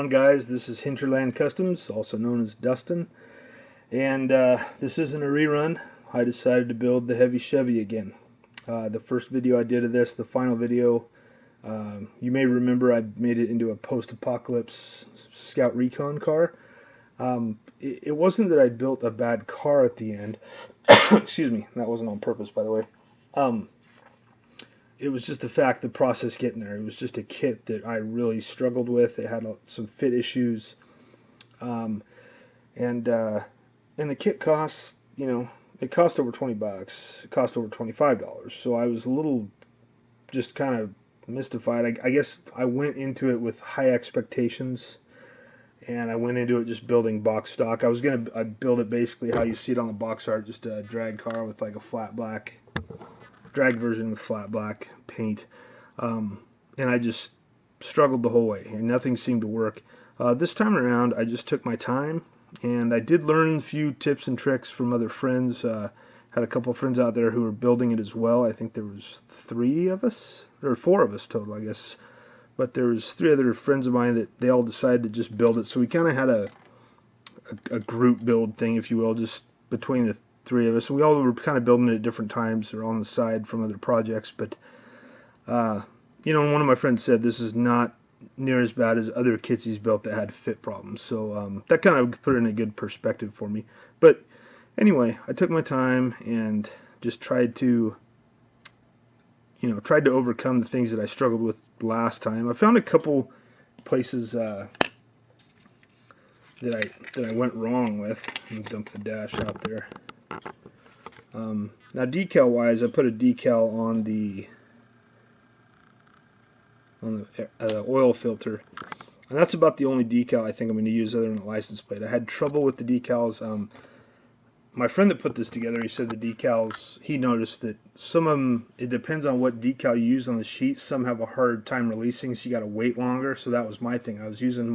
on, guys? This is Hinterland Customs, also known as Dustin, and this isn't a rerun. I decided to build the heavy Chevy again. The first video I did of this, the final video, you may remember I made it into a post-apocalypse Scout Recon car. It wasn't that I built a bad car at the end. Excuse me, that wasn't on purpose, by the way. It was just the process getting there. It was just a kit that I really struggled with. It had some fit issues, and the kit cost, it cost over $20. It cost over $25. So I was a little just kind of mystified. I guess I went into it with high expectations, and I went into it just building box stock. I build it basically how you see it on the box art, just a drag car with like a flat black. Drag version with flat black paint, and I just struggled the whole way, and nothing seemed to work. This time around, I just took my time, and I did learn a few tips and tricks from other friends. Had a couple of friends out there who were building it as well. I think there was 3 of us, or 4 of us total, I guess. But there was 3 other friends of mine that they all decided to just build it. So we kind of had a group build thing, if you will, just between the 3 of us. We all were kind of building it at different times or on the side from other projects, but one of my friends said this is not near as bad as other kits he's built that had fit problems, so that kind of put it in a good perspective for me. But anyway, I took my time and just tried to overcome the things that I struggled with last time. I found a couple places that I went wrong with. Let me dump the dash out there. Now decal wise, I put a decal on the oil filter, and that's about the only decal I think I'm going to use other than the license plate. I had trouble with the decals. My friend that put this together, he said the decals, he noticed that some of them, it depends on what decal you use on the sheet. Some have a hard time releasing, so you got to wait longer. So that was my thing. I was using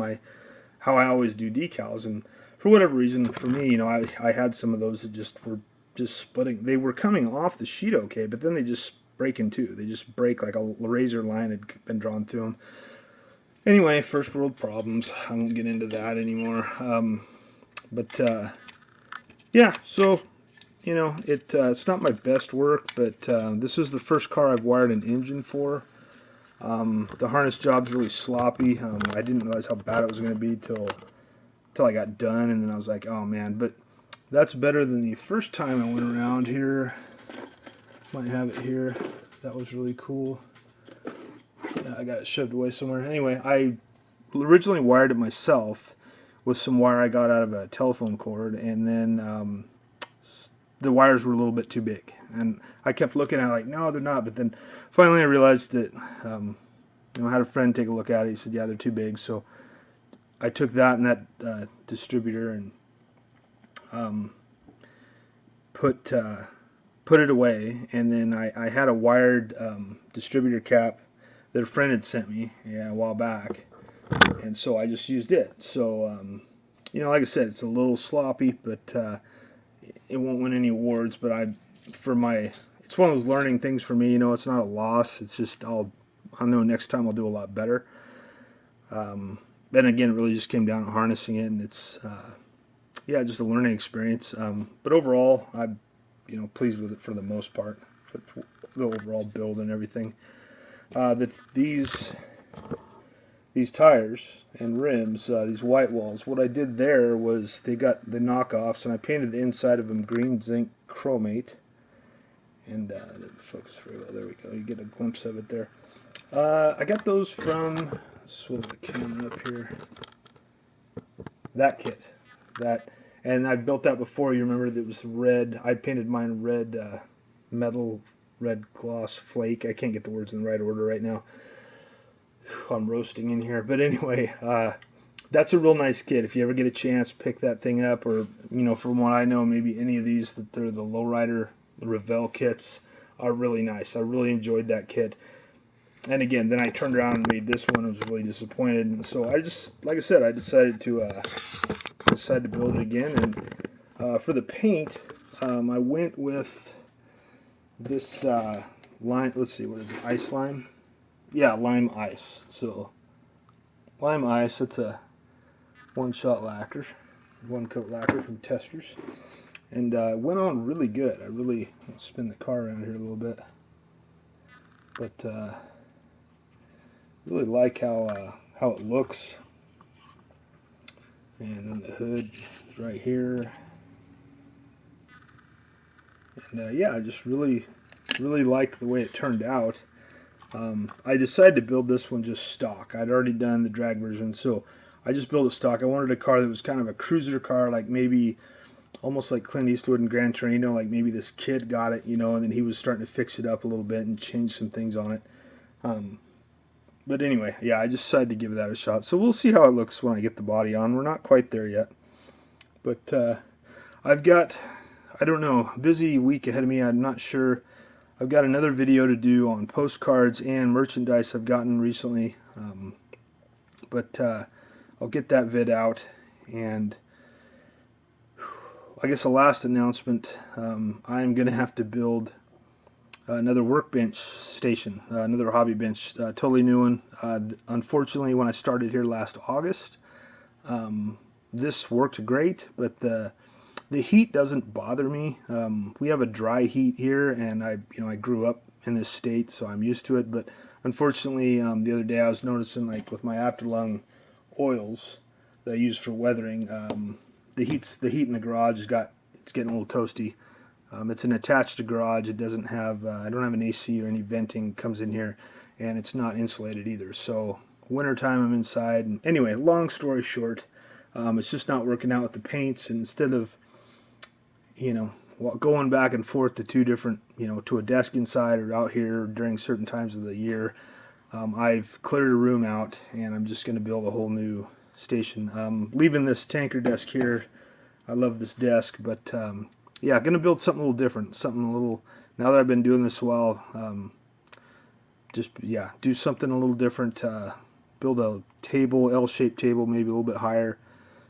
how I always do decals, and for whatever reason, for me, I had some of those that just were splitting. They were coming off the sheet okay, but then they just break in two. They just break like a razor line had been drawn through them. Anyway, first world problems. I won't get into that anymore. Yeah, so it's not my best work, but this is the first car I've wired an engine for. The harness job's really sloppy. I didn't realize how bad it was going to be till I got done, and then I was like, oh man. But that's better than the first time I went around here. Might have it here. That was really cool. Yeah, I got it shoved away somewhere. Anyway, I originally wired it myself with some wire I got out of a telephone cord, and then the wires were a little bit too big. And I kept looking at it like, no, they're not. But then finally I realized that I had a friend take a look at it. He said, yeah, they're too big. So I took that and that distributor and put it away, and then I had a wired distributor cap that a friend had sent me a while back, and so I just used it. So like I said, it's a little sloppy, but it won't win any awards. But it's one of those learning things for me. It's not a loss. It's just I know next time I'll do a lot better. Then again, it really just came down to harnessing it, and it's just a learning experience. But overall, I'm pleased with it for the most part, the overall build and everything. These tires and rims, these white walls, what I did there was they got the knockoffs, and I painted the inside of them green zinc chromate. And didn't focus very well. There we go. You get a glimpse of it there. I got those from, swivel the camera up here. That kit. And I built that before. You remember that it was red. I painted mine red, metal red gloss flake. I can't get the words in the right order right now. I'm roasting in here. But anyway, that's a real nice kit. If you ever get a chance, pick that thing up. Or, from what I know, maybe any of these that they're the lowrider, the Revell kits are really nice. I really enjoyed that kit. And again, then I turned around and made this one. I was really disappointed. And so I just, like I said, I decided to build it again. And for the paint, I went with this lime. Let's see, what is it? Ice lime? Yeah, lime ice. So lime ice. It's a one-shot lacquer, one-coat lacquer from Testers, and went on really good. I'll spin the car around here a little bit, but really like how it looks. And then the hood is right here, and yeah, I just really like the way it turned out. I decided to build this one just stock. I'd already done the drag version, so I just built it stock. I wanted a car that was kind of a cruiser car, like maybe almost like Clint Eastwood in Gran Torino, like maybe this kid got it, you know, and then he was starting to fix it up a little bit and change some things on it. But anyway, yeah, I just decided to give that a shot. So we'll see how it looks when I get the body on. We're not quite there yet. But I've got, I don't know, busy week ahead of me. I'm not sure. I've got another video to do on postcards and merchandise I've gotten recently. But I'll get that vid out. And I guess the last announcement, I'm going to have to build another workbench station, another hobby bench, totally new one. Unfortunately, when I started here last August, this worked great, but the heat doesn't bother me. We have a dry heat here, and I grew up in this state, so I'm used to it. But unfortunately, the other day I was noticing, like with my afterlung oils that I use for weathering, the heat in the garage it's getting a little toasty. It's an attached garage. It doesn't have I don't have an AC or any venting comes in here, and it's not insulated either. So wintertime I'm inside. And anyway, long story short, it's just not working out with the paints. And instead of going back and forth to two different, to a desk inside or out here during certain times of the year, I've cleared a room out, and I'm just going to build a whole new station. Leaving this tanker desk here. I love this desk, but yeah, going to build something a little different, something a little, now that I've been doing this a while, do something a little different, build a table, L-shaped table, maybe a little bit higher,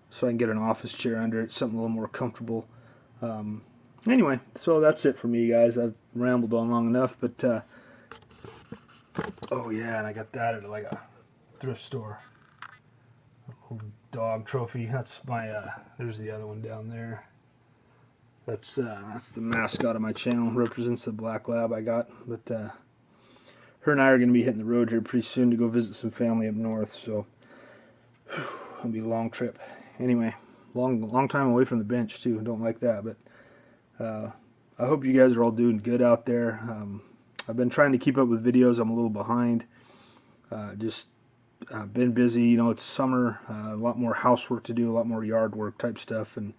so I can get an office chair under it, something a little more comfortable. Anyway, so that's it for me, guys. I've rambled on long enough, but, oh yeah, and I got that at like a thrift store. A little dog trophy. That's my, there's the other one down there. That's the mascot of my channel. Represents the black lab I got. But her and I are going to be hitting the road here pretty soon to go visit some family up north. So it'll be a long trip. Anyway, long time away from the bench too. Don't like that. But I hope you guys are all doing good out there. I've been trying to keep up with videos. I'm a little behind. Just been busy. It's summer. A lot more housework to do. A lot more yard work type stuff. And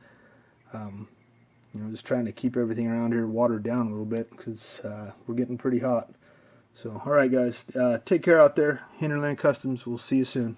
just trying to keep everything around here watered down a little bit because we're getting pretty hot. So, all right, guys, take care out there. Hinterland Customs. We'll see you soon.